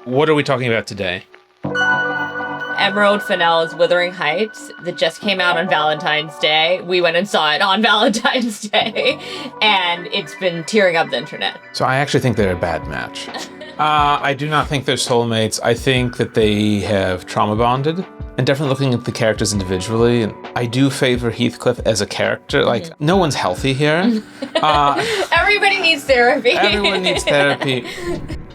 What are we talking about today? Emerald Fennell's Wuthering Heights that just came out on Valentine's Day. We went and saw it on Valentine's Day, and it's been tearing up the internet. So I actually think they're a bad match. I do not think they're soulmates. I think that they have trauma bonded. And definitely looking at the characters individually, and I do favor Heathcliff as a character. Like, no one's healthy here. Everybody needs therapy. Everyone needs therapy.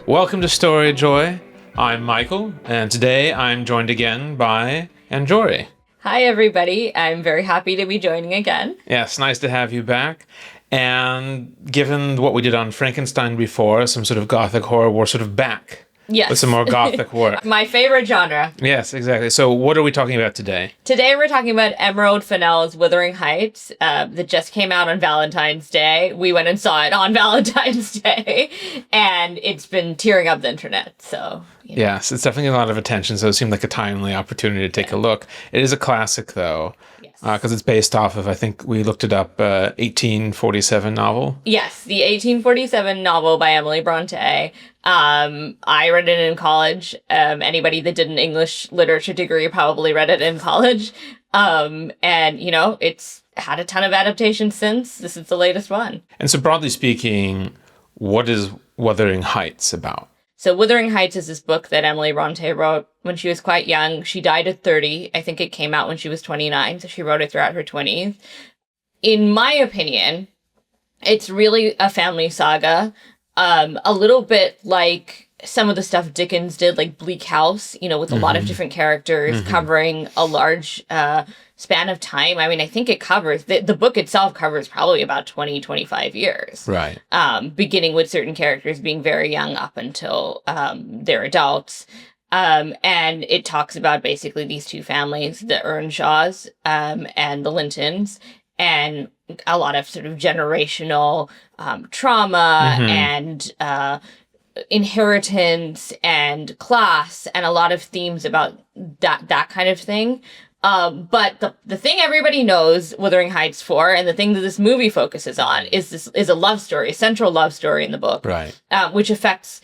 Welcome to Story Joy. I'm Michael, and today I'm joined again by Anjori. Hi, everybody. I'm very happy to be joining again. Yes, nice to have you back. And given what we did on Frankenstein before, some sort of gothic horror, we're sort of back. Yes. With some more gothic work. My favorite genre. Yes, exactly. So what are we talking about today? Today we're talking about Emerald Fennell's Wuthering Heights that just came out on Valentine's Day. We went and saw it on Valentine's Day, and it's been tearing up the internet. So Yes, it's definitely a lot of attention, so it seemed like a timely opportunity to take a look. It is a classic, though, because it's based off of, I think we looked it up, 1847 novel. Yes, the 1847 novel by Emily Brontë. I read it in college. Anybody that did an English literature degree probably read it in college. And, it's had a ton of adaptations since. This is the latest one. And so broadly speaking, what is Wuthering Heights about? So Wuthering Heights is this book that Emily Brontë wrote when she was quite young. She died at 30. I think it came out when she was 29, so she wrote it throughout her 20s. In my opinion, it's really a family saga. A little bit like some of the stuff Dickens did, like Bleak House, with a lot of different characters covering a large span of time. I mean, I think it covers, the book itself covers probably about 20, 25 years. Right. Beginning with certain characters being very young up until they're adults. And it talks about basically these two families, the Earnshaws and the Lintons, and a lot of sort of generational trauma and inheritance and class, and a lot of themes about that kind of thing. But the thing everybody knows Wuthering Heights for, and the thing that this movie focuses on, is a love story, a central love story in the book, right? Which affects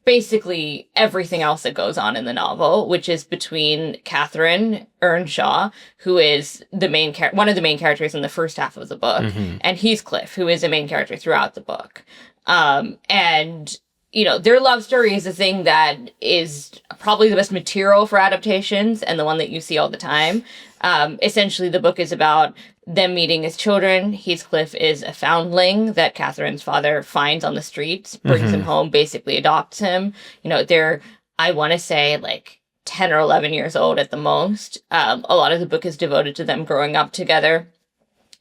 basically everything else that goes on in the novel, which is between Catherine Earnshaw, who is one of the main characters in the first half of the book, and Heathcliff, who is a main character throughout the book. And their love story is a thing that is probably the best material for adaptations and the one that you see all the time. Essentially, the book is about them meeting as children. Heathcliff is a foundling that Catherine's father finds on the streets, brings him home, basically adopts him. They're, I want to say, like 10 or 11 years old at the most. A lot of the book is devoted to them growing up together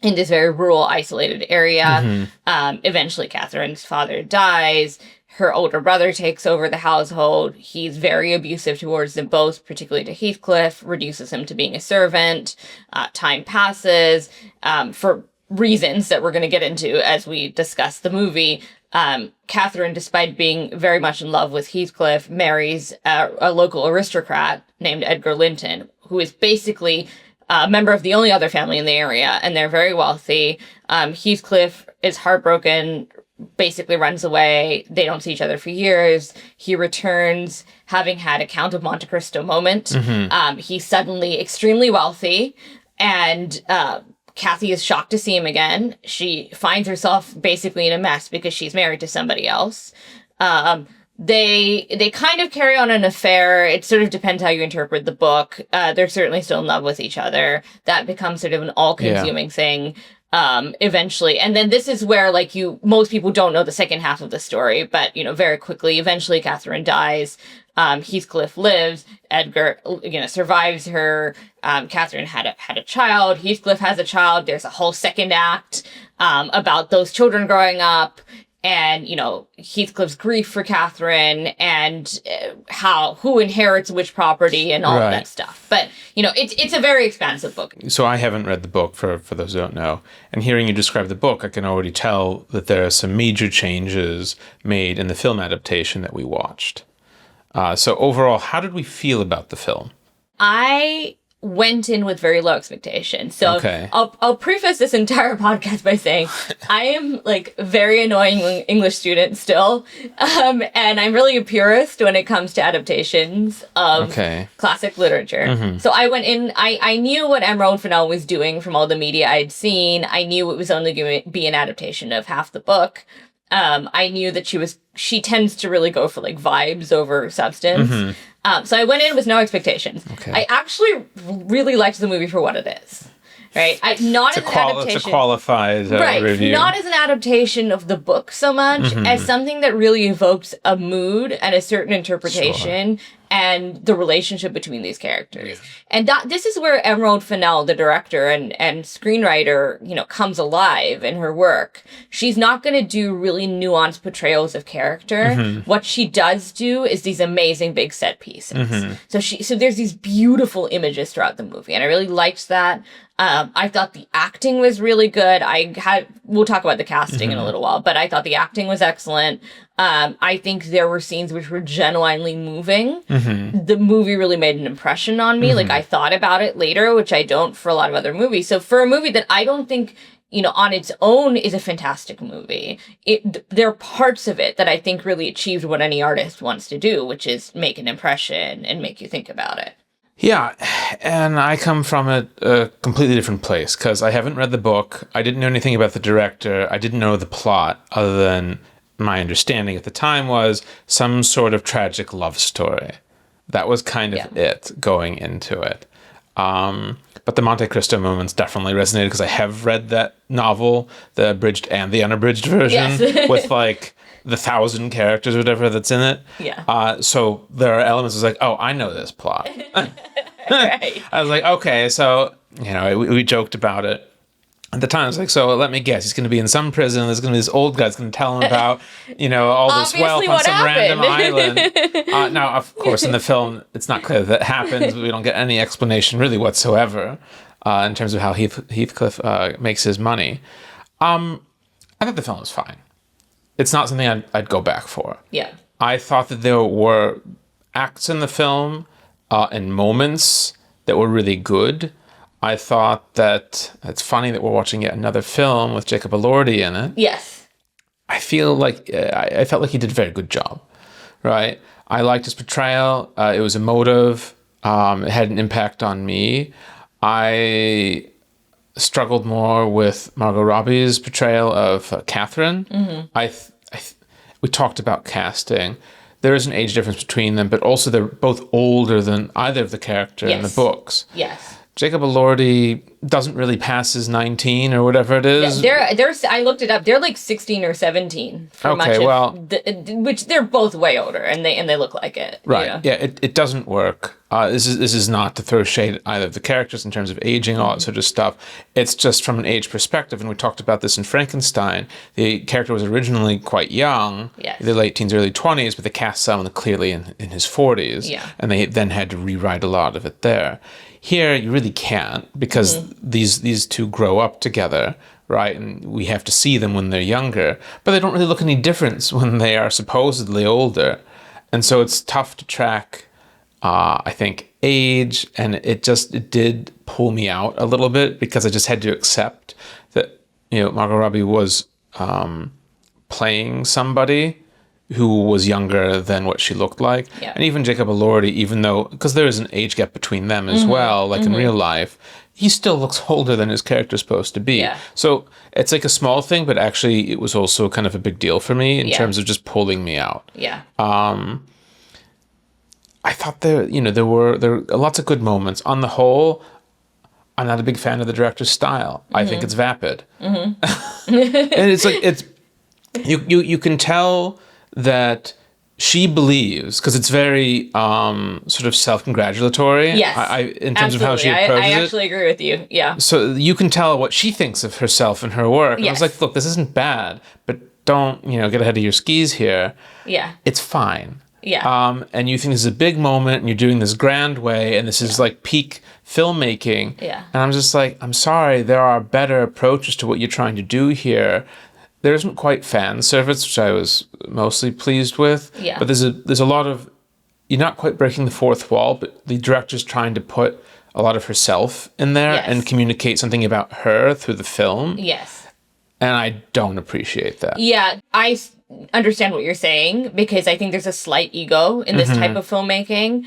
in this very rural, isolated area. Eventually, Catherine's father dies. Her older brother takes over the household. He's very abusive towards them both, particularly to Heathcliff, reduces him to being a servant. Time passes for reasons that we're going to get into as we discuss the movie. Catherine, despite being very much in love with Heathcliff, marries a local aristocrat named Edgar Linton, who is basically a member of the only other family in the area, and they're very wealthy. Heathcliff is heartbroken, basically runs away. They don't see each other for years. He returns having had a Count of Monte Cristo moment. He's suddenly extremely wealthy, and Cathy is shocked to see him again. She finds herself basically in a mess because she's married to somebody else. They kind of carry on an affair. It sort of depends how you interpret the book. They're certainly still in love with each other. That becomes sort of an all-consuming thing. Eventually. And then this is where, most people don't know the second half of the story, but, very quickly, eventually Catherine dies. Heathcliff lives. Edgar, survives her. Catherine had a child. Heathcliff has a child. There's a whole second act, about those children growing up. And, Heathcliff's grief for Catherine and who inherits which property and all of that stuff. But, it's a very expansive book. So I haven't read the book, for those who don't know. And hearing you describe the book, I can already tell that there are some major changes made in the film adaptation that we watched. So overall, how did we feel about the film? I went in with very low expectations. So Okay. I'll preface this entire podcast by saying I am like very annoying English student still. And I'm really a purist when it comes to adaptations of classic literature. So I went in, I knew what Emerald Fennell was doing from all the media I'd seen. I knew it was only going to be an adaptation of half the book. I knew that she tends to really go for like vibes over substance. So I went in with no expectations. Okay. I actually really liked the movie for what it is. Right? Not as an adaptation. It's a qualified review. Not as an adaptation of the book so much as something that really evokes a mood and a certain interpretation and the relationship between these characters. And this is where Emerald Fennell, the director and screenwriter, comes alive in her work. She's not going to do really nuanced portrayals of character. What she does do is these amazing big set pieces. So there's these beautiful images throughout the movie, and I really liked that. I thought the acting was really good. We'll talk about the casting in a little while, but I thought the acting was excellent. I think there were scenes which were genuinely moving. The movie really made an impression on me. Like, I thought about it later, which I don't for a lot of other movies. So for a movie that I don't think, on its own is a fantastic movie, there are parts of it that I think really achieved what any artist wants to do, which is make an impression and make you think about it. Yeah, and I come from a completely different place because I haven't read the book. I didn't know anything about the director. I didn't know the plot other than my understanding at the time was some sort of tragic love story. That was kind of it going into it. But the Monte Cristo moments definitely resonated because I have read that novel, the abridged and the unabridged version, with like the 1,000 characters or whatever that's in it. Yeah. So there are elements that's like, oh, I know this plot. Right. I was like, okay, so, we joked about it. At the time, I was like, so let me guess. He's going to be in some prison. There's going to be this old guy that's going to tell him about, all this wealth on some random island. Now, of course, in the film, it's not clear that happens. We don't get any explanation really whatsoever in terms of how Heathcliff makes his money. I thought the film was fine. It's not something I'd go back for. Yeah. I thought that there were acts in the film and moments that were really good. I thought that it's funny that we're watching yet another film with Jacob Elordi in it. Yes. I felt like he did a very good job, right? I liked his portrayal. It was emotive. It had an impact on me. I struggled more with Margot Robbie's portrayal of Catherine. We talked about casting. There is an age difference between them, but also they're both older than either of the character in the books. Yes. Jacob Elordi doesn't really pass his 19 or whatever it is. Yeah, they're I looked it up. They're like 16 or 17. Which they're both way older, and they look like it. Right. Yeah. It doesn't work. This is not to throw shade at either of the characters in terms of aging, all that sort of stuff. It's just from an age perspective, and we talked about this in Frankenstein. The character was originally quite young, the late teens, early 20s, but they cast someone clearly in his 40s, and they then had to rewrite a lot of it there. Here, you really can't because these two grow up together, right? And we have to see them when they're younger, but they don't really look any different when they are supposedly older. And so it's tough to track, I think, age, and it did pull me out a little bit because I just had to accept that, Margot Robbie was playing somebody who was younger than what she looked like. Yeah. And even Jacob Elordi, even though, because there is an age gap between them as well, like in real life, he still looks older than his character's supposed to be. Yeah. So it's like a small thing, but actually it was also kind of a big deal for me in terms of just pulling me out. Yeah. I thought there were lots of good moments. On the whole, I'm not a big fan of the director's style. I think it's vapid. And it's like, you can tell that she believes, because it's very sort of self-congratulatory. Yes, in terms of how she approaches it. I actually agree with you, yeah. So you can tell what she thinks of herself and her work. And I was like, look, this isn't bad, but don't, get ahead of your skis here. Yeah. It's fine. Yeah. And you think this is a big moment, and you're doing this grand way, and this is like peak filmmaking. Yeah. And I'm just like, I'm sorry, there are better approaches to what you're trying to do here. There isn't quite fan service, which I was mostly pleased with. Yeah. But there's a lot of, you're not quite breaking the fourth wall, but the director's trying to put a lot of herself in there and communicate something about her through the film. Yes. And I don't appreciate that. Yeah, I understand what you're saying, because I think there's a slight ego in this type of filmmaking.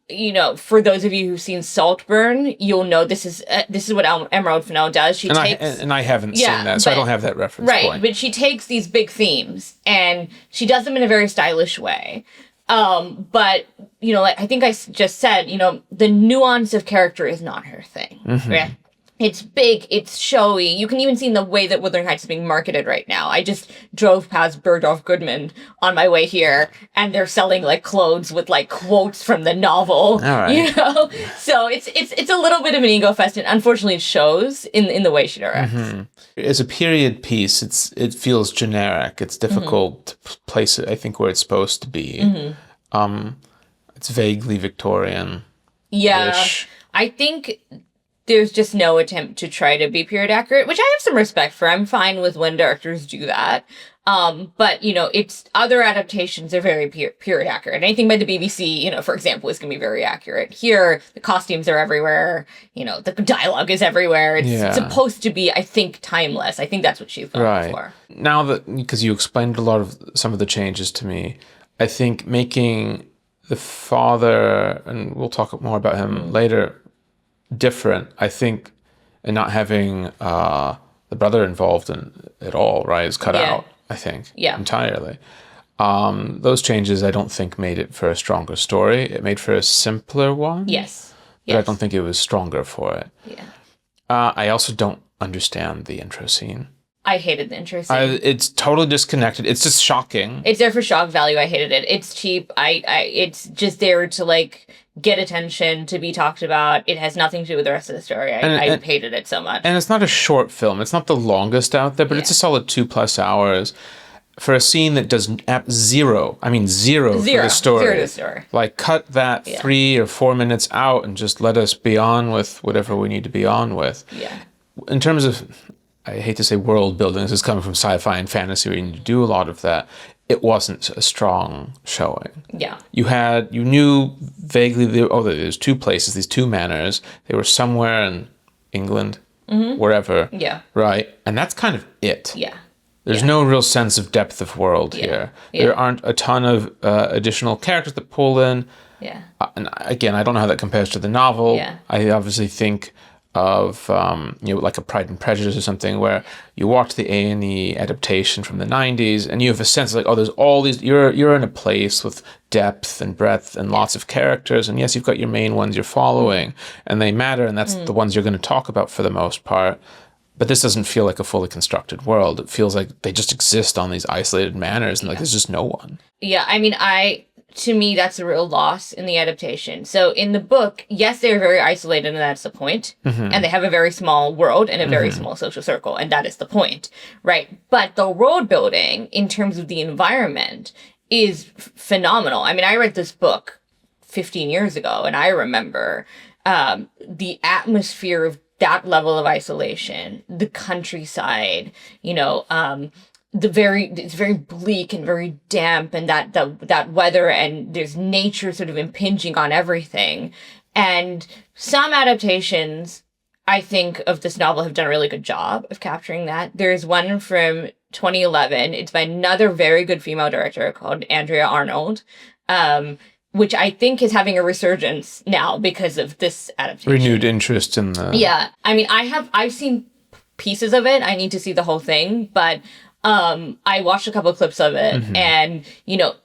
You know, for those of you who've seen Saltburn, you'll know this is what Emerald Fennell does. I haven't seen that, so I don't have that reference point. Right, but she takes these big themes and she does them in a very stylish way. But, you know, like I think I just said, you know, the nuance of character is not her thing. Right? It's big, it's showy. You can even see in the way that Wuthering Heights is being marketed right now. I just drove past Bergdorf Goodman on my way here, and they're selling like clothes with like quotes from the novel. All right. You know? So it's a little bit of an ego fest, and unfortunately it shows in the way she directs. As a period piece, it feels generic. It's difficult to place it, I think, where it's supposed to be. It's vaguely Victorian. Yeah. I think there's just no attempt to try to be period accurate, which I have some respect for. I'm fine with when directors do that. But, you know, it's other adaptations are very period accurate. Anything by the BBC, you know, for example, is going to be very accurate. Here, the costumes are everywhere. You know, the dialogue is everywhere. It's supposed to be, I think, timeless. I think that's what she's going for. Now that, because you explained a lot of some of the changes to me, I think making the father, and we'll talk more about him later, different, I think, and not having the brother involved in at all, right, is cut out, I think, entirely. Those changes, I don't think, made it for a stronger story. It made for a simpler one. Yes. But I don't think it was stronger for it. Yeah. I also don't understand the intro scene. I hated the intro scene. It's totally disconnected. It's just shocking. It's there for shock value. I hated it. It's cheap. It's just there to, like, get attention, to be talked about. It has nothing to do with the rest of the story. I hated it so much. And it's not a short film. It's not the longest out there, but it's a solid 2+ hours for a scene that does zero for the story. Zero to the story. Like, cut that 3 or 4 minutes out and just let us be on with whatever we need to be on with. Yeah. In terms of, I hate to say world building, this is coming from sci-fi and fantasy where you need to do a lot of that. It wasn't a strong showing. Yeah. You knew vaguely, there's 2 places, these 2 manors. They were somewhere in England, wherever. Yeah. Right? And that's kind of it. Yeah. There's no real sense of depth of world here. Yeah. There aren't a ton of additional characters that pull in. Yeah. And again, I don't know how that compares to the novel. Yeah. I obviously think of like a Pride and Prejudice or something, where you watch the A&E adaptation from the 90s and you have a sense of, like, oh, there's all these, you're in a place with depth and breadth and lots of characters, and yes, you've got your main ones you're following and they matter, and that's the ones you're going to talk about for the most part. But this doesn't feel like a fully constructed world. It feels like they just exist on these isolated manors, and like there's just no one. Yeah, I mean, to me, that's a real loss in the adaptation. So in the book, yes, they're very isolated, and that's the point. And they have a very small world and a very small social circle, and that is the point, right? But the world building, in terms of the environment, is phenomenal. I mean, I read this book 15 years ago, and I remember the atmosphere of that level of isolation, the countryside, you know, it's very bleak and very damp, and that weather, and there's nature sort of impinging on everything. And some adaptations, I think, of this novel have done a really good job of capturing that. There's one from 2011. It's by another very good female director called Andrea Arnold, which I think is having a resurgence now because of this adaptation. Renewed interest in the... Yeah. I mean, I've seen pieces of it. I need to see the whole thing, but I watched a couple of clips of it, and, you know,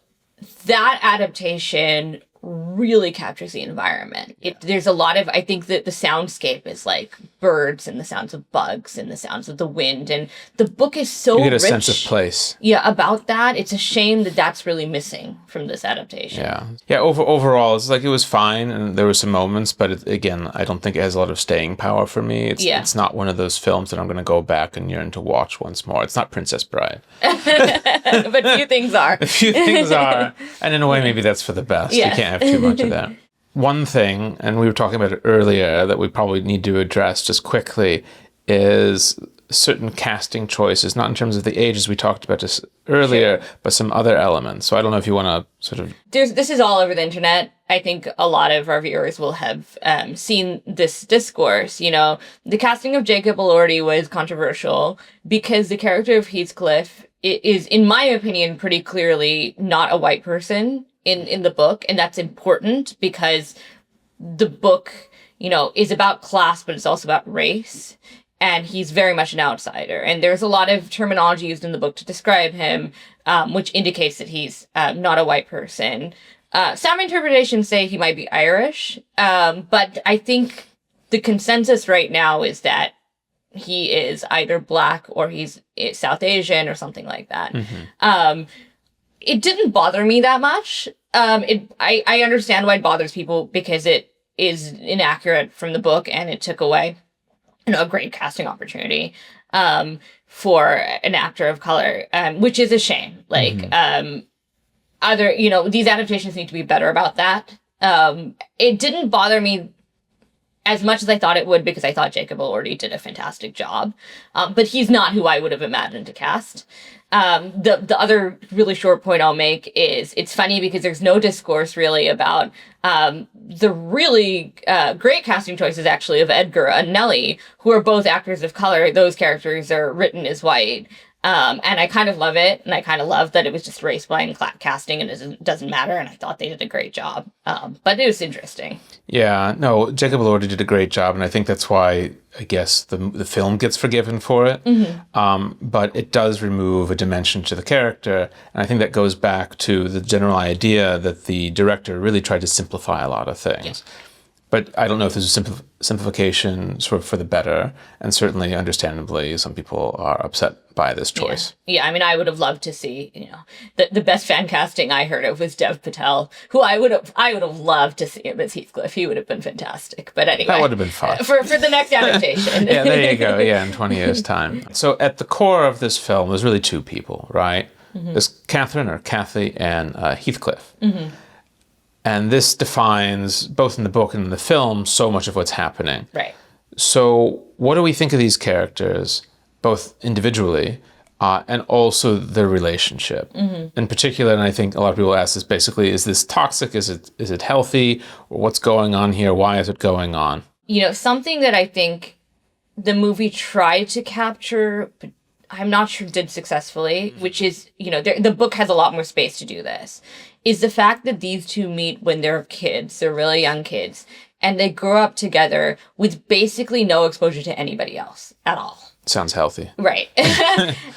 that adaptation really captures the environment. There's a lot of, I think that the soundscape is like birds and the sounds of bugs and the sounds of the wind, and the book is so rich. You get a sense of place. Yeah, about that. It's a shame that that's really missing from this adaptation. Yeah. Overall, it's like it was fine, and there were some moments, but again, I don't think it has a lot of staying power for me. It's not one of those films that I'm going to go back and yearn to watch once more. It's not Princess Bride. But few things are. A few things are, and in a way, maybe that's for the best. You can't have too much of that. One thing, and we were talking about it earlier, that we probably need to address just quickly is certain casting choices, not in terms of the ages we talked about just earlier, but some other elements. So I don't know if you want to sort of... This is all over the internet. I think a lot of our viewers will have seen this discourse. You know, the casting of Jacob Elordi was controversial because the character of Heathcliff is, in my opinion, pretty clearly not a white person in the book. And that's important because the book, you know, is about class, but it's also about race. And he's very much an outsider. And there's a lot of terminology used in the book to describe him, which indicates that he's not a white person. Some interpretations say he might be Irish, but I think the consensus right now is that he is either Black or he's South Asian or something like that. Mm-hmm. It didn't bother me that much. I understand why it bothers people because it is inaccurate from the book and it took away a great casting opportunity for an actor of color, which is a shame. Like, mm-hmm. These adaptations need to be better about that. It didn't bother me as much as I thought it would because I thought Jacob Elordi did a fantastic job. But he's not who I would have imagined to cast. The other really short point I'll make is it's funny because there's no discourse really about the really great casting choices actually of Edgar and Nellie, who are both actors of color. Those characters are written as white. And I kind of love it. And I kind of love that it was just race-blind casting and it doesn't matter. And I thought they did a great job. But it was interesting. Yeah, no, Jacob Elordi did a great job. And I think that's why, I guess, the film gets forgiven for it. Mm-hmm. But it does remove a dimension to the character. And I think that goes back to the general idea that the director really tried to simplify a lot of things. Yeah. But I don't know if there's a simplification sort of for the better. And certainly, understandably, some people are upset by this choice. Yeah, I mean, I would have loved to see, the best fan casting I heard of was Dev Patel, who I would have loved to see him as Heathcliff. He would have been fantastic. But anyway. That would have been fun. For the next adaptation. Yeah, there you go. Yeah, in 20 years' time. So at the core of this film, there's really two people, right? Mm-hmm. There's Cathy and Heathcliff. Mm-hmm. And this defines, both in the book and in the film, so much of what's happening. Right. So what do we think of these characters, both individually and also their relationship? Mm-hmm. In particular, and I think a lot of people ask this basically, is this toxic? Is it healthy? Or what's going on here? Why is it going on? Something that I think the movie tried to capture, but I'm not sure did successfully, which is, the book has a lot more space to do this, is the fact that these two meet when they're kids, they're really young kids, and they grow up together with basically no exposure to anybody else at all. Sounds healthy. Right.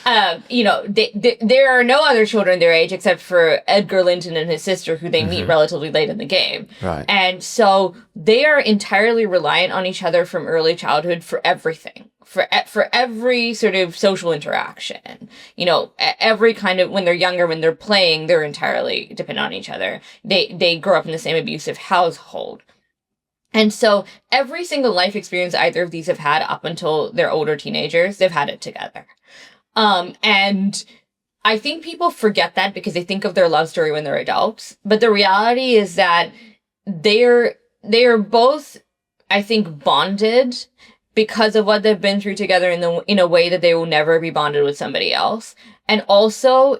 There are no other children their age except for Edgar Linton and his sister, who they meet relatively late in the game. Right. And so they are entirely reliant on each other from early childhood for everything. For every sort of social interaction, every kind of, when they're younger, when they're playing, they're entirely dependent on each other. They grow up in the same abusive household. And so every single life experience either of these have had up until they're older teenagers, they've had it together. And I think people forget that because they think of their love story when they're adults. But the reality is that they are both, I think, bonded because of what they've been through together in a way that they will never be bonded with somebody else. And also,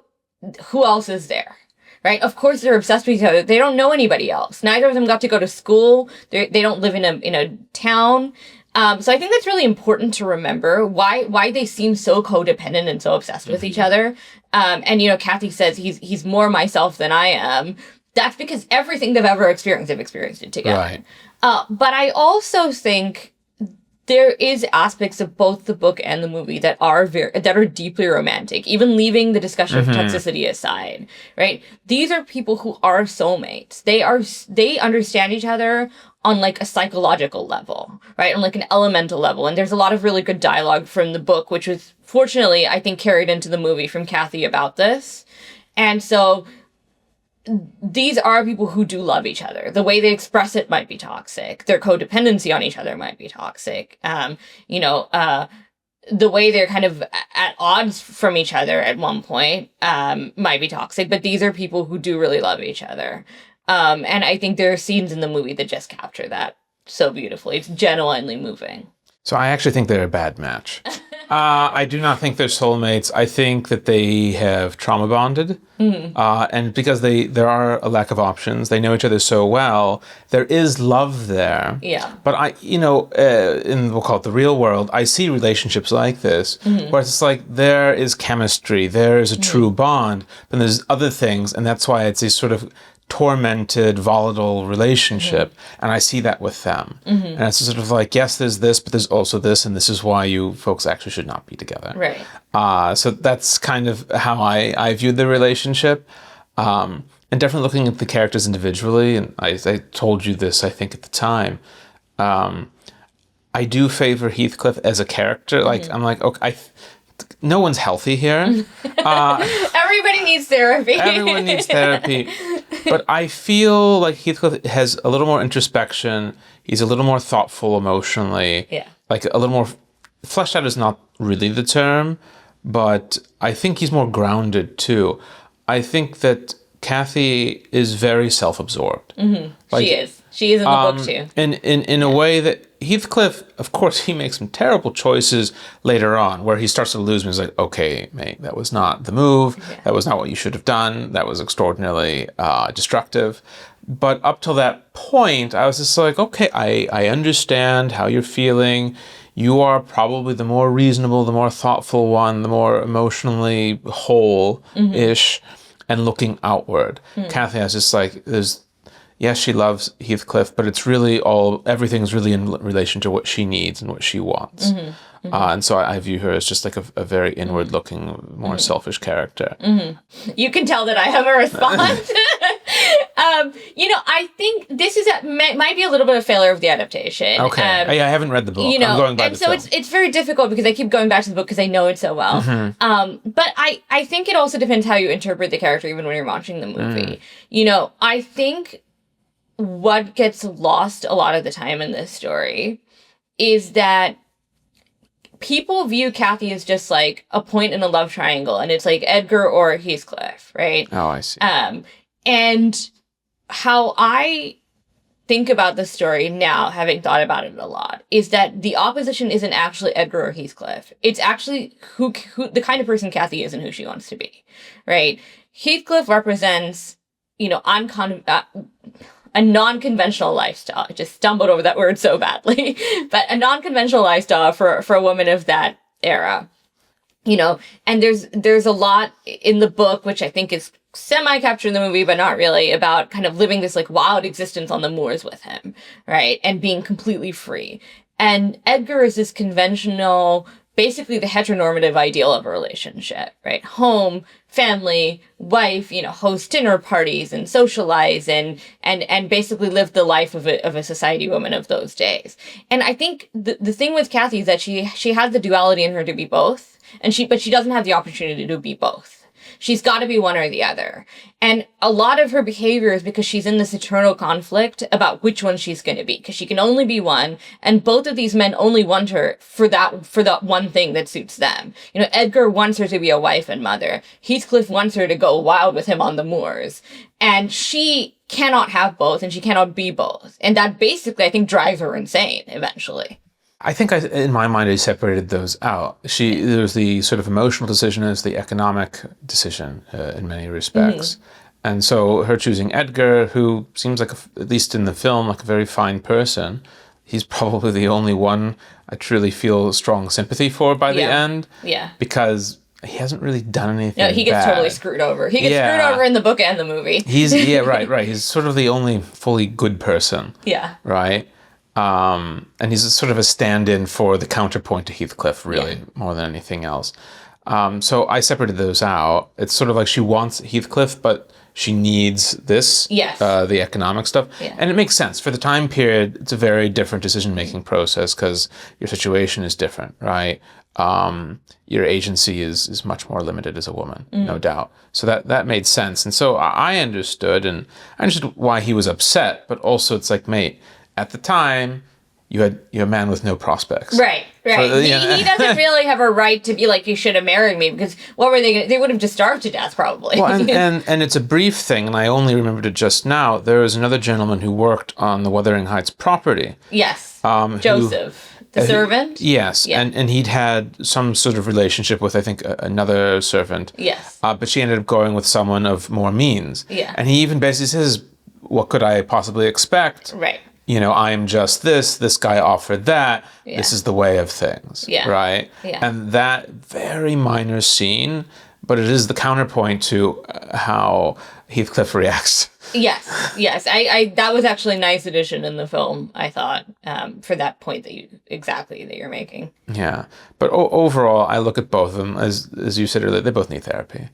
who else is there? Right? Of course, they're obsessed with each other. They don't know anybody else. Neither of them got to go to school. They don't live in a town. So I think that's really important to remember why they seem so codependent and so obsessed with each other. And Cathy says he's more myself than I am. That's because everything they've ever experienced, they've experienced it together. Right. But I also think there is aspects of both the book and the movie that are deeply romantic, even leaving the discussion of toxicity aside, right? These are people who are soulmates. They understand each other on like a psychological level, right? On like an elemental level. And there's a lot of really good dialogue from the book, which was fortunately, I think, carried into the movie from Cathy about this. And so these are people who do love each other. The way they express it might be toxic. Their codependency on each other might be toxic. The way they're kind of at odds from each other at one point might be toxic. But these are people who do really love each other. And I think there are scenes in the movie that just capture that so beautifully. It's genuinely moving. So I actually think they're a bad match. I do not think they're soulmates. I think that they have trauma bonded. And because there are a lack of options, they know each other so well, there is love there. Yeah. But we'll call it the real world, I see relationships like this, where it's like there is chemistry, there is a true bond, but there's other things, and that's why it's a sort of tormented, volatile relationship, and I see that with them. And it's sort of like, yes, there's this, but there's also this, and this is why you folks actually should not be together. Right. So that's kind of how I view the relationship. And definitely looking at the characters individually, and I told you this, I think, at the time, I do favor Heathcliff as a character. Like, I'm like, okay, no one's healthy here. Everybody needs therapy. Everyone needs therapy. But I feel like Heathcliff has a little more introspection. He's a little more thoughtful emotionally. Yeah. Like a little more fleshed out is not really the term, but I think he's more grounded too. I think that Cathy is very self-absorbed. Like, she is. She is in the book too. In a way that Heathcliff, of course, he makes some terrible choices later on where he starts to lose me. He's like, okay, mate, that was not the move. Yeah. That was not what you should have done. That was extraordinarily destructive. But up till that point, I was just like, okay, I understand how you're feeling. You are probably the more reasonable, the more thoughtful one, the more emotionally whole-ish and looking outward. Cathy, I was just like, yes, she loves Heathcliff, but it's really everything's really in relation to what she needs and what she wants. And so I view her as just like a very inward-looking, more selfish character. You can tell that I have a response. I think this might be a little bit of failure of the adaptation. Okay. I haven't read the book. I'm going by the film. It's very difficult because I keep going back to the book because I know it so well. But I think it also depends how you interpret the character even when you're watching the movie. I think what gets lost a lot of the time in this story is that people view Cathy as just like a point in a love triangle, and it's like Edgar or Heathcliff, right? Oh, I see. And how I think about the story now, having thought about it a lot, is that the opposition isn't actually Edgar or Heathcliff. It's actually who the kind of person Cathy is and who she wants to be, right? Heathcliff represents, a non-conventional lifestyle. I just stumbled over that word so badly. But a non-conventional lifestyle for a woman of that era. And there's a lot in the book, which I think is semi-captured in the movie, but not really, about kind of living this like wild existence on the moors with him, right? And being completely free. And Edgar is this conventional, basically the heteronormative ideal of a relationship, right? Home, family, wife, host dinner parties and socialize and basically live the life of a society woman of those days. And I think the thing with Cathy is that she has the duality in her to be both, but she doesn't have the opportunity to be both. She's got to be one or the other. And a lot of her behavior is because she's in this eternal conflict about which one she's going to be, because she can only be one. And both of these men only want her for that one thing that suits them. Edgar wants her to be a wife and mother. Heathcliff wants her to go wild with him on the moors. And she cannot have both, and she cannot be both. And that basically, I think, drives her insane eventually. I think in my mind, I separated those out. There was the sort of emotional decision as the economic decision in many respects. And so her choosing Edgar, who seems like, at least in the film, like a very fine person, he's probably the only one I truly feel strong sympathy for by the end. Yeah. Because he hasn't really done anything. No, he gets totally screwed over. He gets screwed over in the book and the movie. Right. He's sort of the only fully good person. Yeah. Right? And he's sort of a stand-in for the counterpoint to Heathcliff, really, more than anything else. So I separated those out. It's sort of like she wants Heathcliff, but she needs this, the economic stuff. Yeah. And it makes sense. For the time period, it's a very different decision-making process because your situation is different, right? Your agency is much more limited as a woman, no doubt. So that made sense. And so I understood why he was upset, but also it's like, mate, at the time, you're a man with no prospects. Right. So, he doesn't really have a right to be like, you should have married me, because what were they going to, they would have just starved to death probably. Well, and it's a brief thing, and I only remembered it just now. There was another gentleman who worked on the Wuthering Heights property. Yes, Joseph. The servant? Yes, Yeah. and he'd had some sort of relationship with, I think, another servant. Yes. But she ended up going with someone of more means. Yeah. And he even basically says, what could I possibly expect? Right. You know, I am just this guy offered that, this is the way of things, right? Yeah. And that very minor scene, but it is the counterpoint to how Heathcliff reacts. Yes. I that was actually a nice addition in the film, I thought, for that point that you're making. Yeah. But overall, I look at both of them, as you said earlier, they both need therapy,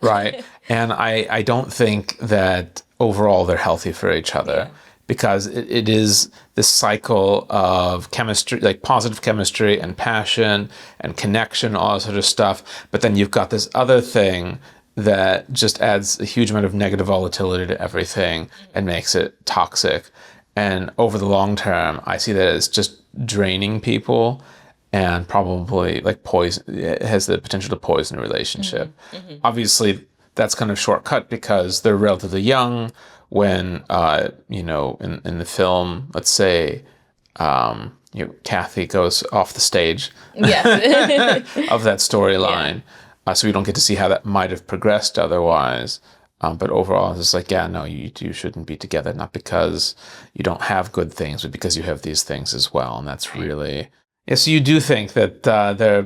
right? And I don't think that overall they're healthy for each other. Yeah. Because it is this cycle of chemistry, like positive chemistry and passion and connection, all that sort of stuff. But then you've got this other thing that just adds a huge amount of negative volatility to everything and makes it toxic. And over the long term, I see that as just draining people and probably like poison. It has the potential to poison a relationship. Mm-hmm. Obviously, that's kind of shortcut because they're relatively young. When, you know, in the film, let's say, you know, Cathy goes off the stage of that storyline. Yeah. So we don't get to see how that might have progressed otherwise. But overall, it's like, no, you shouldn't be together, not because you don't have good things, but because you have these things as well. And that's really... Yeah, so you do think that they're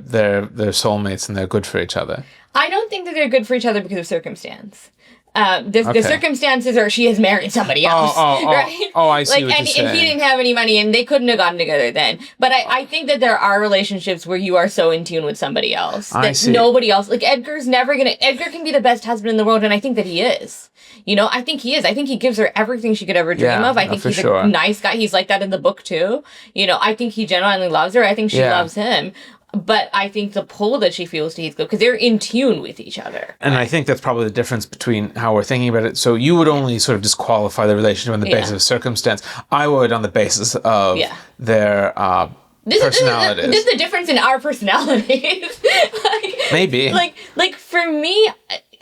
soulmates and they're good for each other? I don't think that they're good for each other because of circumstance. The circumstances are she has married somebody else, right? Oh, I see what you're saying. And he didn't have any money, and they couldn't have gotten together then. But I think that there are relationships where you are so in tune with somebody else that nobody else, like Edgar can be the best husband in the world, and I think that he is. You know, I think he is. I think he gives her everything she could ever dream of. I think he's a nice guy. He's like that in the book too. You know, I think he genuinely loves her. I think she loves him. But I think the pull that she feels to Heathcliff, because they're in tune with each other. And I think that's probably the difference between how we're thinking about it. So you would only sort of disqualify the relationship on the basis of circumstance. I would on the basis of their personalities. This is the difference in our personalities. Maybe. Like for me...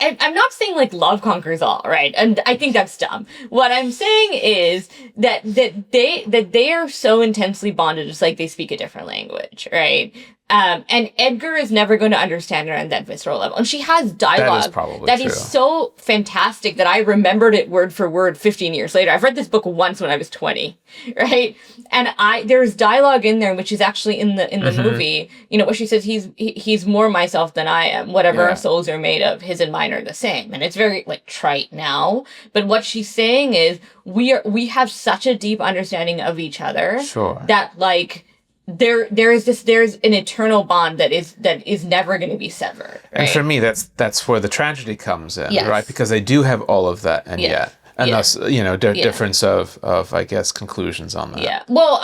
I'm not saying like love conquers all, right? And I think that's dumb. What I'm saying is that they are so intensely bonded, just like they speak a different language, right? And Edgar is never going to understand her on that visceral level. And she has dialogue that is so fantastic that I remembered it word for word 15 years later. I've read this book once when I was 20, right? And there's dialogue in there, which is actually in the movie, you know, where she says he's more myself than I am. Whatever our souls are made of, his and mine are the same. And it's very like trite now. But what she's saying is we have such a deep understanding of each other that like there's an eternal bond that is never going to be severed. Right? And for me, that's where the tragedy comes in, right? Because they do have all of that, and thus, you know, difference of I guess conclusions on that. Yeah. Well,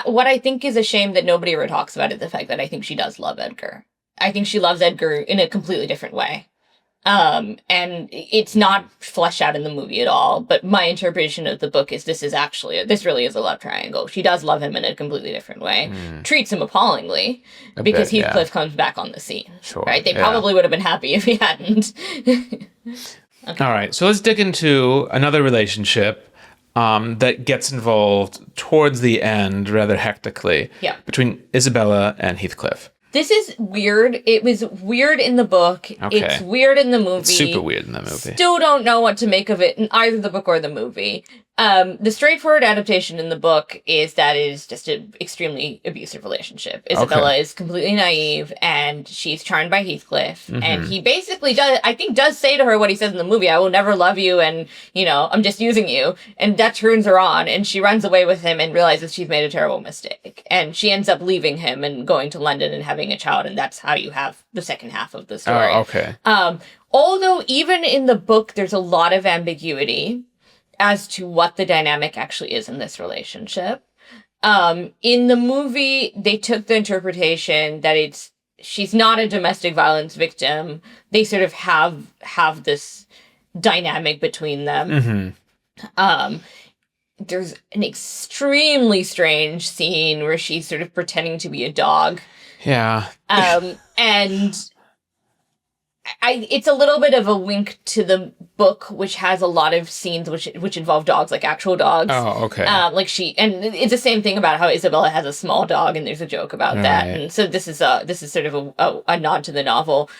what I think is a shame that nobody ever talks about is the fact that I think she does love Edgar. I think she loves Edgar in a completely different way. And it's not fleshed out in the movie at all, but my interpretation of the book is this really is a love triangle. She does love him in a completely different way, treats him appallingly because Heathcliff comes back on the scene, right? They probably would have been happy if he hadn't. Okay. All right, so let's dig into another relationship that gets involved towards the end rather hectically between Isabella and Heathcliff. This is weird. It was weird in the book. Okay. It's weird in the movie. It's super weird in the movie. Still don't know what to make of it in either the book or the movie. The straightforward adaptation in the book is that it is just an extremely abusive relationship. Isabella is completely naive, and she's charmed by Heathcliff. And he basically does say to her what he says in the movie, I will never love you, and, you know, I'm just using you. And that turns her on, and she runs away with him and realizes she's made a terrible mistake. And she ends up leaving him and going to London and having a child, and that's how you have the second half of the story. Oh, okay. Although even in the book, there's a lot of ambiguity as to what the dynamic actually is in this relationship. In the movie, they took the interpretation that she's not a domestic violence victim. They sort of have this dynamic between them. There's an extremely strange scene where she's sort of pretending to be a dog. Yeah. And it's a little bit of a wink to the book, which has a lot of scenes which involve dogs, like actual dogs. Oh, okay. And it's the same thing about how Isabella has a small dog, and there's a joke about that. And so this is sort of a nod to the novel.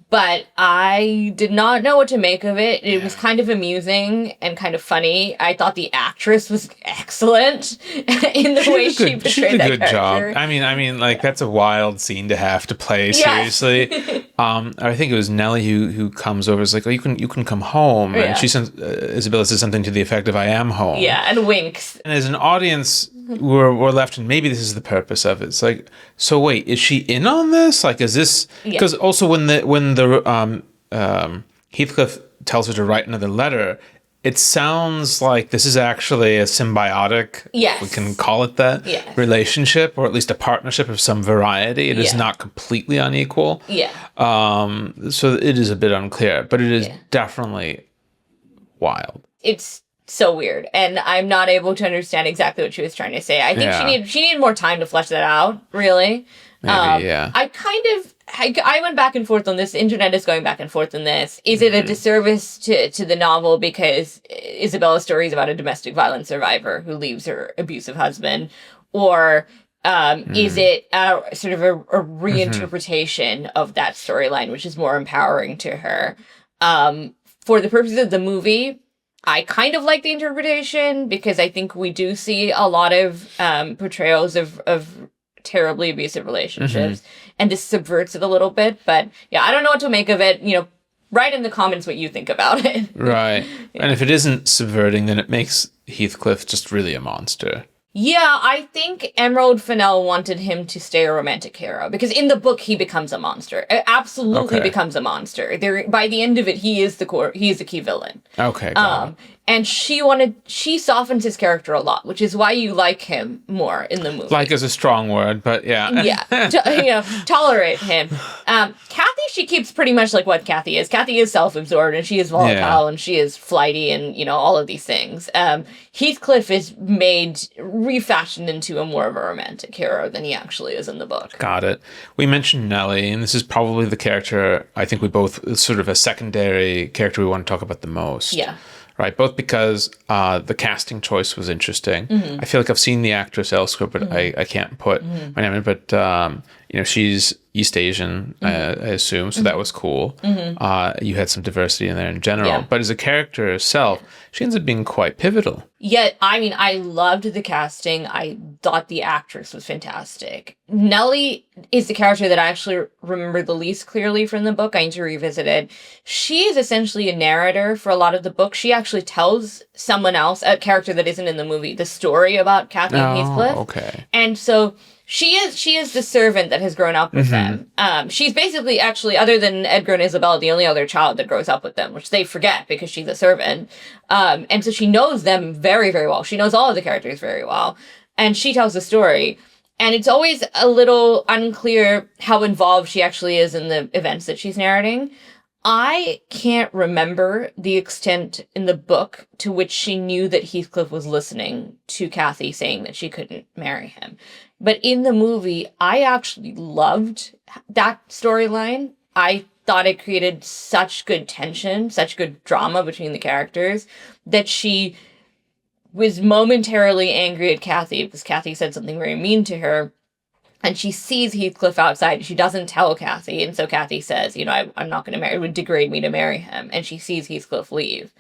But I did not know what to make of it. It was kind of amusing and kind of funny. I thought the actress was excellent in the way she portrayed that character. She did a good job. I mean, like, that's a wild scene to have to play, seriously. I think it was Nellie who comes over. It's like, oh, you can come home. And she says, Isabella says something to the effect of, I am home. Yeah, and winks. And as an audience, we're left, and maybe this is the purpose of it. It's like, so wait, is she in on this? Like, is this... Because also when the Heathcliff tells her to write another letter, it sounds like this is actually a symbiotic, we can call it that, relationship, or at least a partnership of some variety. It is not completely unequal. So it is a bit unclear, but it is definitely wild. It's so weird, and I'm not able to understand exactly what she was trying to say. I think she needed more time to flesh that out, really. Maybe, I went back and forth on this. The internet is going back and forth on this. Is it a disservice to the novel because Isabella's story is about a domestic violence survivor who leaves her abusive husband? Or is it sort of a reinterpretation of that storyline, which is more empowering to her? For the purposes of the movie, I kind of like the interpretation because I think we do see a lot of portrayals of terribly abusive relationships, and this subverts it a little bit. But I don't know what to make of it. Write in the comments what you think about it. Right. And if it isn't subverting, then it makes Heathcliff just really a monster. Yeah, I think Emerald Fennell wanted him to stay a romantic hero because in the book he becomes a monster. Absolutely becomes a monster. By the end of it, he is the key villain. Okay. Got it. And she softens his character a lot, which is why you like him more in the movie. Like is a strong word, but yeah. Tolerate him. Cathy, she keeps pretty much like what Cathy is. Cathy is self-absorbed, and she is volatile, and she is flighty, and, all of these things. Heathcliff is refashioned into a more of a romantic hero than he actually is in the book. Got it. We mentioned Nellie, and this is probably the character I think we both, sort of a secondary character we want to talk about the most. Yeah. Right, both because the casting choice was interesting. I feel like I've seen the actress elsewhere, but I can't put my name in. But she's East Asian, I assume, so that was cool. You had some diversity in there in general, but as a character herself, she ends up being quite pivotal. Yeah, I mean, I loved the casting. I thought the actress was fantastic. Nellie is the character that I actually remember the least clearly from the book. I need to revisit it. She is essentially a narrator for a lot of the book. She actually tells someone else, a character that isn't in the movie, the story about Cathy and Heathcliff. Okay. And so she is the servant that has grown up with them. She's basically, actually, other than Edgar and Isabella, the only other child that grows up with them, which they forget because she's a servant. And so she knows them very, very well. She knows all of the characters very well. And she tells the story. And it's always a little unclear how involved she actually is in the events that she's narrating. I can't remember the extent in the book to which she knew that Heathcliff was listening to Cathy saying that she couldn't marry him. But in the movie, I actually loved that storyline. I thought it created such good tension, such good drama between the characters, that she was momentarily angry at Cathy because Cathy said something very mean to her. And she sees Heathcliff outside. She doesn't tell Cathy. And so Cathy says, I'm not going to marry. It would degrade me to marry him. And she sees Heathcliff leave.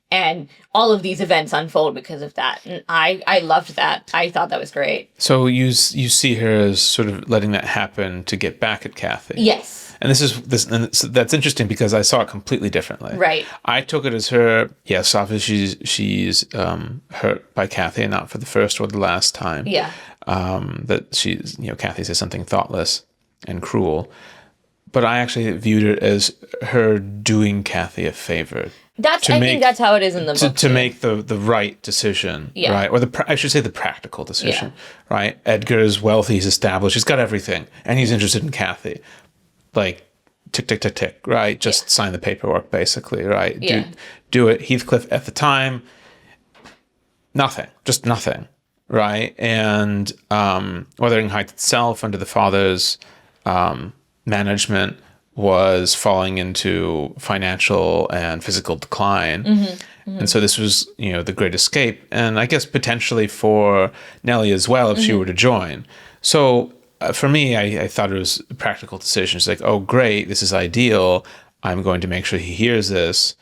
And all of these events unfold because of that. And I loved that. I thought that was great. So you see her as sort of letting that happen to get back at Cathy. Yes. And that's interesting because I saw it completely differently. Right. I took it as her, yes, obviously she's hurt by Cathy, and not for the first or the last time. Yeah. That she's, Cathy says something thoughtless and cruel. But I actually viewed it as her doing Cathy a favor. I think that's how it is in the book. To make the right decision, right? Or I should say the practical decision, right? Edgar is wealthy, he's established, he's got everything, and he's interested in Cathy. Like, tick, tick, tick, tick, right? Just sign the paperwork, basically, right? Yeah. Do it. Heathcliff at the time, nothing, just nothing, right? And Wuthering Heights itself, under the father's management, was falling into financial and physical decline. And so this was, the great escape. And I guess potentially for Nellie as well, if she were to join. So for me, I thought it was a practical decision. It's like, oh, great, this is ideal. I'm going to make sure he hears this,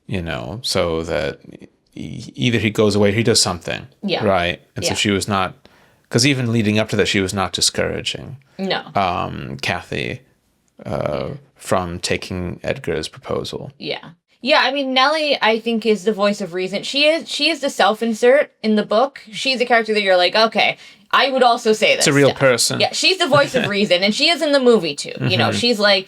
so that either he goes away or he does something. Yeah. Right? And so she was not, because even leading up to that, she was not discouraging Cathy from taking Edgar's proposal. Yeah. Yeah, I mean, Nellie, I think, is the voice of reason. She is the self-insert in the book. She's a character that you're like, okay, I would also say this. It's a real person. Yeah, she's the voice of reason, and she is in the movie, too. She's like,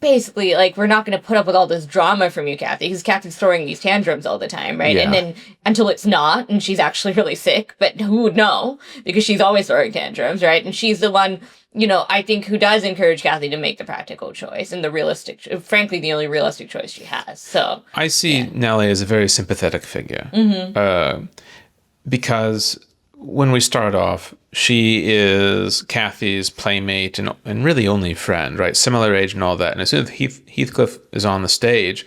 basically, like, we're not going to put up with all this drama from you, Cathy, because Cathy's throwing these tantrums all the time, right? Yeah. And then, until it's not, and she's actually really sick, but who would know? Because she's always throwing tantrums, right? And she's the one, I think, who does encourage Cathy to make the practical choice and the realistic, frankly, the only realistic choice she has. So I see Nellie as a very sympathetic figure, because when we start off, she is Cathy's playmate and really only friend, right? Similar age and all that. And as soon as Heathcliff is on the stage,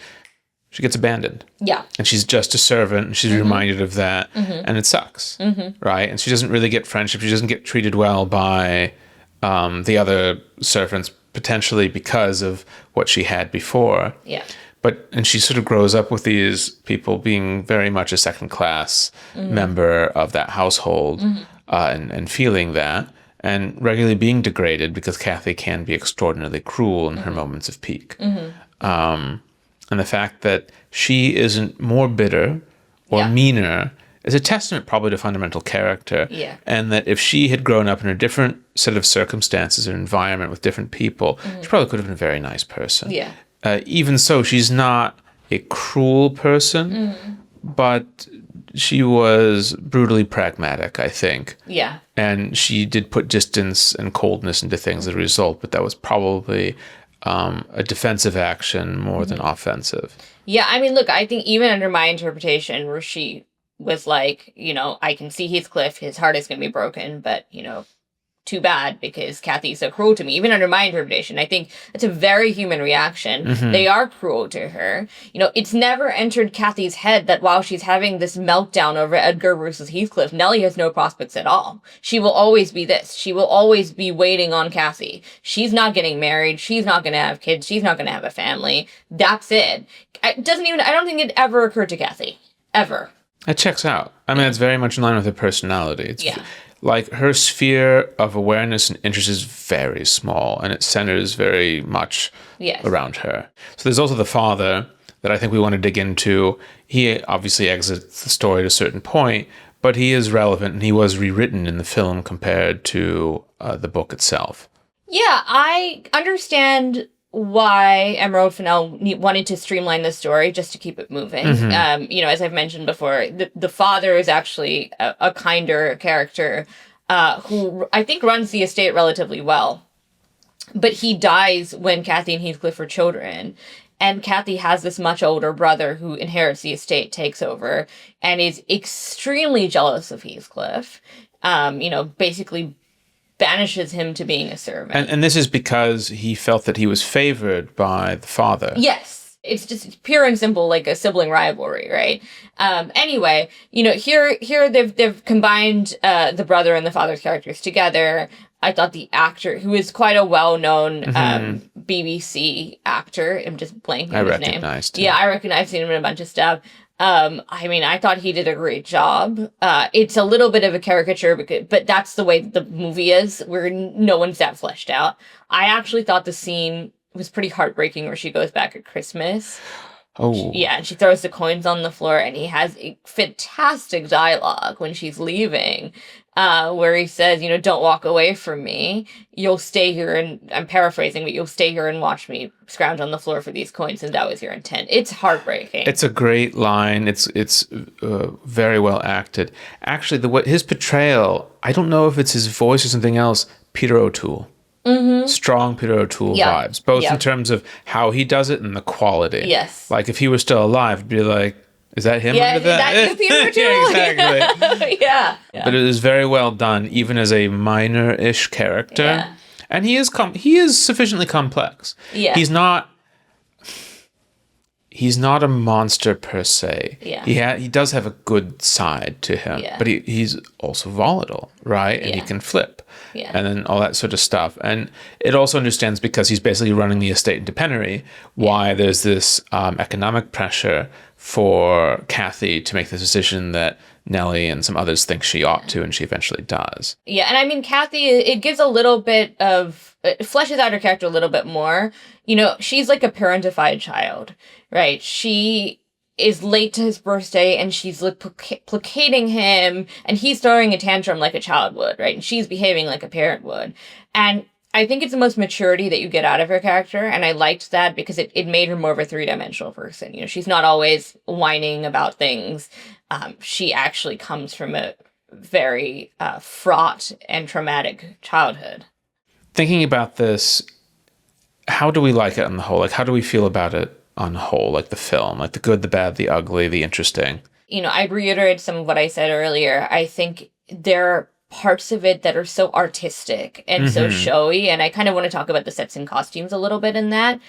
she gets abandoned. Yeah. And she's just a servant, and she's reminded of that, and it sucks, right? And she doesn't really get friendship. She doesn't get treated well by the other servants, potentially because of what she had before. Yeah. And she sort of grows up with these people being very much a second-class member of that household, and feeling that, and regularly being degraded because Cathy can be extraordinarily cruel in her moments of peak. And the fact that she isn't more bitter or meaner is a testament probably to fundamental character. Yeah. And that if she had grown up in a different set of circumstances or environment with different people, she probably could have been a very nice person. Yeah. Even so, she's not a cruel person, but she was brutally pragmatic, I think. Yeah. And she did put distance and coldness into things as a result, but that was probably a defensive action more than offensive. Yeah, I mean, look, I think even under my interpretation, where she was like, I can see Heathcliff, his heart is going to be broken, but, too bad because Cathy's so cruel to me. Even under my interpretation, I think it's a very human reaction. They are cruel to her. It's never entered Cathy's head that while she's having this meltdown over Edgar versus Heathcliff, Nellie has no prospects at all. She will always be this. She will always be waiting on Cathy. She's not getting married. She's not going to have kids. She's not going to have a family. That's it. I don't think it ever occurred to Cathy. Ever. It checks out. I mean, it's very much in line with her personality. It's like her sphere of awareness and interest is very small, and it centers very much around her. So there's also the father that I think we want to dig into. He obviously exits the story at a certain point, but he is relevant, and he was rewritten in the film compared to the book itself. Yeah, I understand why Emerald Fennell wanted to streamline the story just to keep it moving. As I've mentioned before, the father is actually a kinder character who I think runs the estate relatively well. But he dies when Cathy and Heathcliff are children. And Cathy has this much older brother who inherits the estate, takes over, and is extremely jealous of Heathcliff. Basically banishes him to being a servant. And this is because he felt that he was favored by the father. Yes. It's just pure and simple, like a sibling rivalry, right? Anyway, here they've combined the brother and the father's characters together. I thought the actor, who is quite a well-known BBC actor, I'm just blanking on his name. Recognized him. Yeah, I've seen him in a bunch of stuff. I thought he did a great job. It's a little bit of a caricature, but that's the way the movie is, where no one's that fleshed out. I actually thought the scene was pretty heartbreaking where she goes back at Christmas. Oh. And she throws the coins on the floor, and he has a fantastic dialogue when she's leaving, where he says, don't walk away from me. You'll stay here, and I'm paraphrasing, but you'll stay here and watch me scrounge on the floor for these coins, and that was your intent. It's heartbreaking. It's a great line. It's very well acted. Actually, his portrayal, I don't know if it's his voice or something else, Peter O'Toole. Strong Peter O'Toole vibes, both in terms of how he does it and the quality. Yes. Like if he was still alive, it'd be like, is that him under that? Is that Peter O'Toole? Exactly. Yeah. But it is very well done, even as a minor-ish character. Yeah. And he is sufficiently complex. Yeah. He's not a monster per se. Yeah. He does have a good side to him, Yeah. but he's also volatile, right? And he Yeah. can flip. Yeah. And then all that sort of stuff. And it also understands, because he's basically running the estate into penury, why there's this economic pressure for Cathy to make the decision that Nellie and some others think she ought to, and she eventually does. Yeah, and I mean, Cathy, it gives a little bit of... It fleshes out her character a little bit more. You know, she's like a parentified child, right? She is late to his birthday, and she's like placating him, and he's throwing a tantrum like a child would, right? And she's behaving like a parent would. And I think it's the most maturity that you get out of her character, and I liked that because it made her more of a three-dimensional person. You know, she's not always whining about things. She actually comes from a very fraught and traumatic childhood. Thinking about this, how do we like it on the whole? Like, how do we feel about it on the whole? Like the film, like the good, the bad, the ugly, the interesting. You know, I'd reiterate some of what I said earlier. I think there are parts of it that are so artistic and so showy, and I kind of want to talk about the sets and costumes a little bit in that.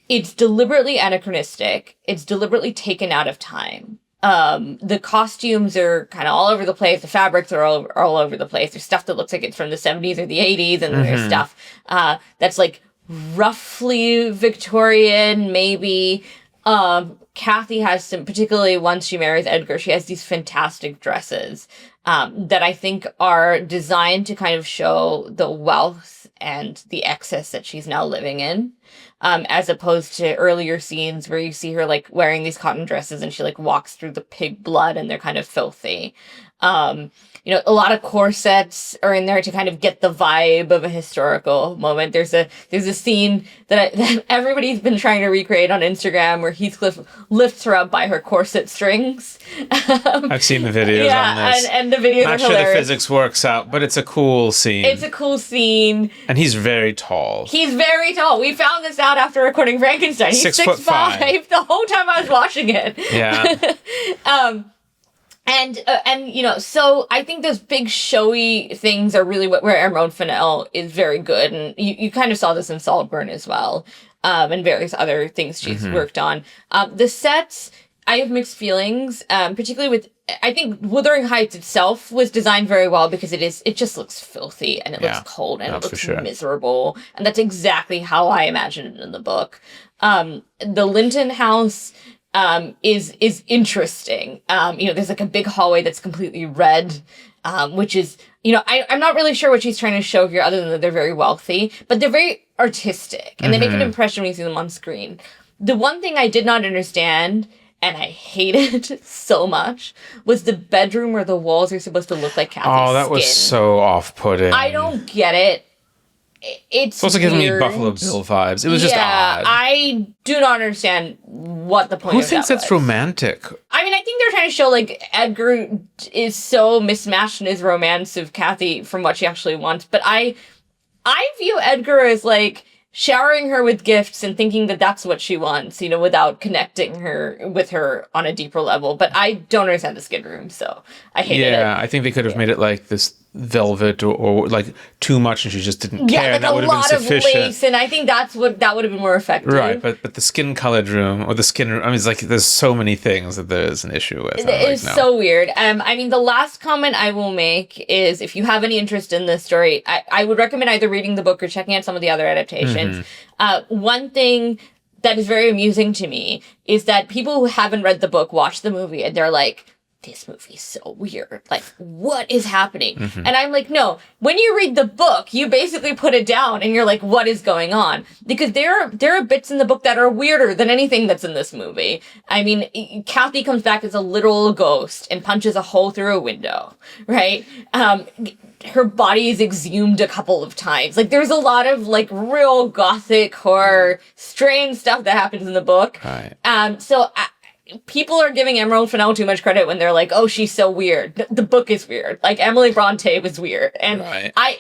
It's deliberately anachronistic. It's deliberately taken out of time. The costumes are kind of all over the place. The fabrics are all over the place. There's stuff that looks like it's from the 70s or the 80s, and then there's stuff that's like roughly Victorian, maybe. Cathy has some, particularly once she marries Edgar, she has these fantastic dresses that I think are designed to kind of show the wealth and the excess that she's now living in. As opposed to earlier scenes where you see her like wearing these cotton dresses and she like walks through the pig blood and they're kind of filthy. You know, a lot of corsets are in there to kind of get the vibe of a historical moment. There's a scene that everybody's been trying to recreate on Instagram where Heathcliff lifts her up by her corset strings. I've seen the videos on this. And the videos Not are sure hilarious. the physics works out, but it's a cool scene. It's a cool scene. And he's very tall. He's very tall. We found this out after recording Frankenstein. He's 6'5" the whole time I was watching it. Yeah. And you know, so I think those big showy things are really where Emerald Fennell is very good, and you kind of saw this in Saltburn as well, and various other things she's worked on. The sets, I have mixed feelings, particularly with, I think Wuthering Heights itself was designed very well because it just looks filthy and it looks cold and it looks miserable, and that's exactly how I imagined it in the book. The Linton house is interesting. You know, there's like a big hallway that's completely red, which is, you know, I'm not really sure what she's trying to show here other than that they're very wealthy, but they're very artistic and they make an impression when you see them on screen. The one thing I did not understand, and I hated so much, was the bedroom where the walls are supposed to look like Cathy's skin. Oh, that was so off-putting. I don't get it. It's also giving me weird. Buffalo Bill vibes. It was just odd. I do not understand what the point Who of thinks that that's was. romantic? I mean, I think they're trying to show, like, Edgar is so mismatched in his romance of Cathy from what she actually wants. But I view Edgar as, like, showering her with gifts and thinking that that's what she wants, you know, without connecting with her on a deeper level. But I don't understand the skid room, so I hated it. Yeah, I think they could have made it like this velvet or like too much and she just didn't care, like and that a would have been lot sufficient. of lace, and I think that would have been more effective. Right, but the skin colored room or the skin room, I mean, it's like there's so many things that there's an issue with. It's so weird. I mean, the last comment I will make is if you have any interest in this story, I would recommend either reading the book or checking out some of the other adaptations. One thing that is very amusing to me is that people who haven't read the book watch the movie and they're like, this movie is so weird. Like, what is happening? And I'm like, no, when you read the book, you basically put it down and you're like, what is going on? Because there are bits in the book that are weirder than anything that's in this movie. I mean, Cathy comes back as a literal ghost and punches a hole through a window, right? Her body is exhumed a couple of times. Like, there's a lot of, like, real gothic horror, strange stuff that happens in the book. Right. People are giving Emerald Fennell too much credit when they're like, oh, she's so weird. The book is weird. Like, Emily Brontë was weird. And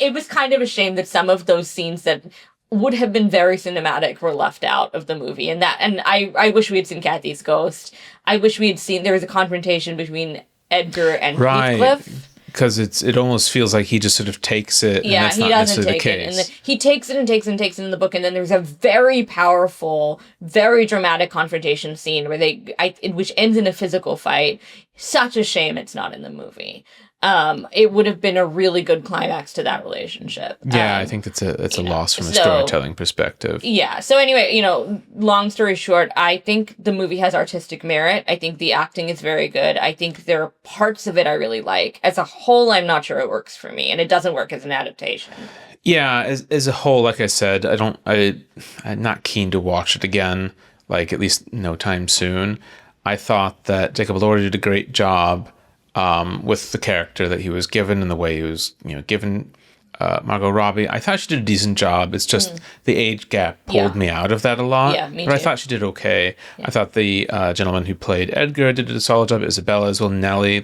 it was kind of a shame that some of those scenes that would have been very cinematic were left out of the movie. And I wish we had seen Cathy's ghost. I wish we had seen, there was a confrontation between Edgar and Heathcliff. because it almost feels like he just sort of takes it, and that's not necessarily the case. And he takes it and takes it and takes it in the book, and then there's a very powerful, very dramatic confrontation scene where which ends in a physical fight. Such a shame it's not in the movie. It would have been a really good climax to that relationship. Yeah, I think it's a loss from a storytelling perspective. Yeah. So anyway, long story short, I think the movie has artistic merit. I think the acting is very good. I think there are parts of it I really like. As a whole, I'm not sure it works for me, and it doesn't work as an adaptation. Yeah, as a whole, like I said, I'm not keen to watch it again, like at least no time soon. I thought that Jacob Elordi did a great job with the character that he was given and the way he was, given Margot Robbie. I thought she did a decent job. It's just the age gap pulled me out of that a lot. Yeah, me but too. I thought she did okay. Yeah. I thought the gentleman who played Edgar did a solid job. Isabella as well, Nellie,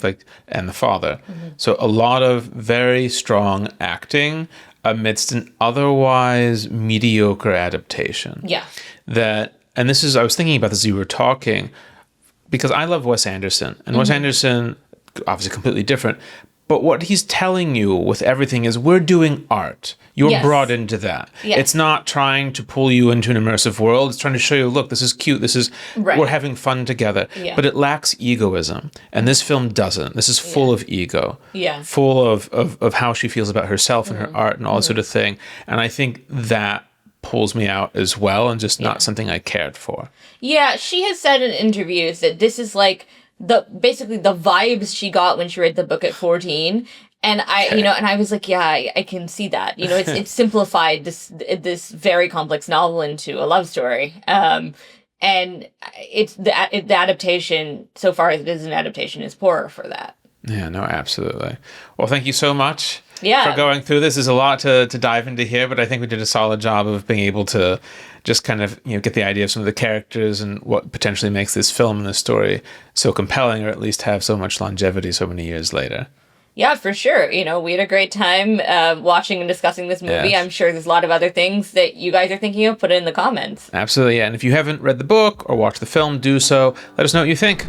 and the father. Mm-hmm. So a lot of very strong acting amidst an otherwise mediocre adaptation. Yeah. I was thinking about this as you were talking, because I love Wes Anderson, and Wes Anderson, obviously completely different, but what he's telling you with everything is we're doing art. You're brought into that. Yes. It's not trying to pull you into an immersive world. It's trying to show you, look, this is cute. We're having fun together. Yeah. But it lacks egoism. And this film doesn't. This is full of ego. Yeah. Full of how she feels about herself and her art and all that sort of thing. And I think that pulls me out as well, and just not something I cared for. Yeah, she has said in interviews that this is like basically the vibes she got when she read the book at 14. And I was like, yeah, I can see that. It's simplified this very complex novel into a love story. And it's the adaptation, so far as it is an adaptation, is poorer for that. Yeah, no, absolutely. Well, thank you so much for going through this. There's a lot to dive into here, but I think we did a solid job of being able to just kind of get the idea of some of the characters and what potentially makes this film and this story so compelling, or at least have so much longevity so many years later. Yeah, for sure. We had a great time watching and discussing this movie. Yes. I'm sure there's a lot of other things that you guys are thinking of. Put it in the comments. Absolutely, yeah. And if you haven't read the book or watched the film, do so. Let us know what you think.